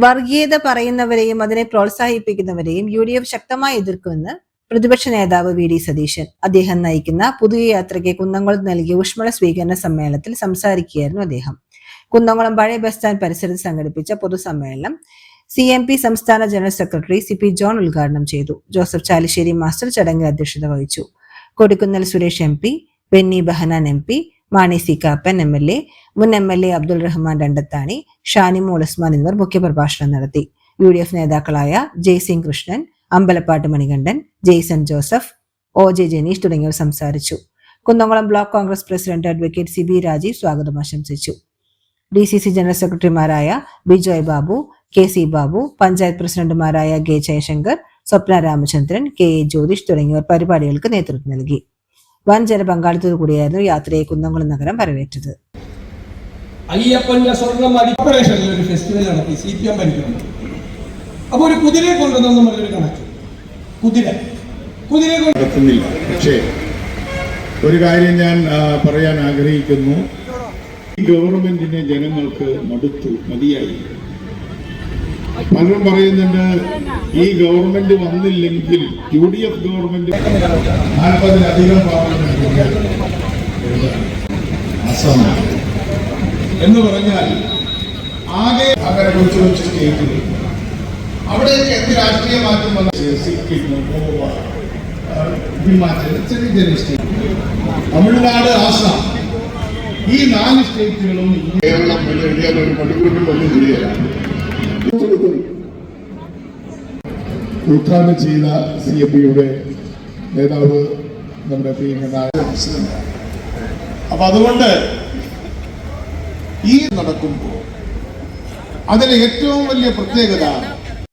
വർഗീയത പറയുന്നവരെയും അതിനെ പ്രോത്സാഹിപ്പിക്കുന്നവരെയും UDF ശക്തമായി എതിർക്കുമെന്ന് പ്രതിപക്ഷ നേതാവ് VD സതീശൻ. അദ്ദേഹം നയിക്കുന്ന പുതിയ യാത്രയ്ക്ക് കുന്നംകുളത്ത് നൽകിയ ഊഷ്മള സ്വീകരണ സമ്മേളനത്തിൽ സംസാരിക്കുകയായിരുന്നു അദ്ദേഹം. കുന്നംകുളം പഴയ ബസ് സ്റ്റാൻഡ് പരിസരത്ത് സംഘടിപ്പിച്ച പൊതുസമ്മേളനം CMP സംസ്ഥാന ജനറൽ സെക്രട്ടറി CP ജോൺ ഉദ്ഘാടനം ചെയ്തു. ജോസഫ് ചാലിശ്ശേരി മാസ്റ്റർ ചടങ്ങിൽ അധ്യക്ഷത വഹിച്ചു. കൊടിക്കുന്നിൽ Suresh MP, Benny Behanan MP, Mani C Kappan MLA, മുൻ MLA അബ്ദുൾ റഹ്മാൻ രണ്ടത്താണി, ഷാനിമോൾ ഉസ്മാൻ എന്നിവർ മുഖ്യപ്രഭാഷണം നടത്തി. UDF നേതാക്കളായ ജയ്സിംഗ് കൃഷ്ണൻ, അമ്പലപ്പാട്ട് മണികണ്ഠൻ, ജെയ്സൺ ജോസഫ്, OJ ജനീഷ് തുടങ്ങിയവർ സംസാരിച്ചു. Kunnamkulam block Congress president advocate CB Rajeev സ്വാഗതം ആശംസിച്ചു. DCC ജനറൽ സെക്രട്ടറിമാരായ ബിജോയ് ബാബു, KC ബാബു, പഞ്ചായത്ത് പ്രസിഡന്റുമാരായ K ജയശങ്കർ, സ്വപ്ന രാമചന്ദ്രൻ, KA ജ്യോതിഷ് തുടങ്ങിയവർ പരിപാടികൾക്ക് നേതൃത്വം നൽകി. വൻ ജനപങ്കാളിത്തത്തോടുകൂടിയായിരുന്നു യാത്രയെ കുന്നംകുളം നഗരം വരവേറ്റത്. അയ്യപ്പന്റെ സ്വർണ്ണം ഓപ്പറേഷനിൽ ഒരു ഫെസ്റ്റിവൽ നടത്തി CPM ഭരിക്കുന്നുണ്ട്. അപ്പൊ ഒരു കുതിരയെ കൊണ്ടുവന്നു പറഞ്ഞൊരു കണക്ക്, കുതിരയെ നടത്തുന്നില്ല. പക്ഷേ ഒരു കാര്യം ഞാൻ പറയാൻ ആഗ്രഹിക്കുന്നു. ഈ ഗവൺമെന്റിനെ ജനങ്ങൾക്ക് മതിയായി. പലരും പറയുന്നുണ്ട് ഈ ഗവൺമെന്റ് വന്നില്ലെങ്കിൽ UDF ഗവൺമെന്റ് 40-ലധികം അസമാണ് എന്ന് പറഞ്ഞാൽ ആകെ അങ്ങനെ കൊച്ചു സ്റ്റേറ്റുകൾ അവിടെയൊക്കെ എന്ത് രാഷ്ട്രീയ മാറ്റം വന്ന സിക്കിം, ഗോവ, ഹിമാചൽ, ചെറിയ ചെറിയ സ്റ്റേറ്റ്, തമിഴ്നാട്, ആസാം, ഈ 4 സ്റ്റേറ്റുകളും കേരളം ഒരു പള്ളിക്കൂട്ടും വലിയ ദുരിതമാണ്. ഉദ്ഘാടനം ചെയ്ത CMPയുടെ നേതാവ് നമ്മുടെ അപ്പൊ അതുകൊണ്ട് ഈ നടക്കുമ്പോൾ അതിലെ ഏറ്റവും വലിയ പ്രത്യേകത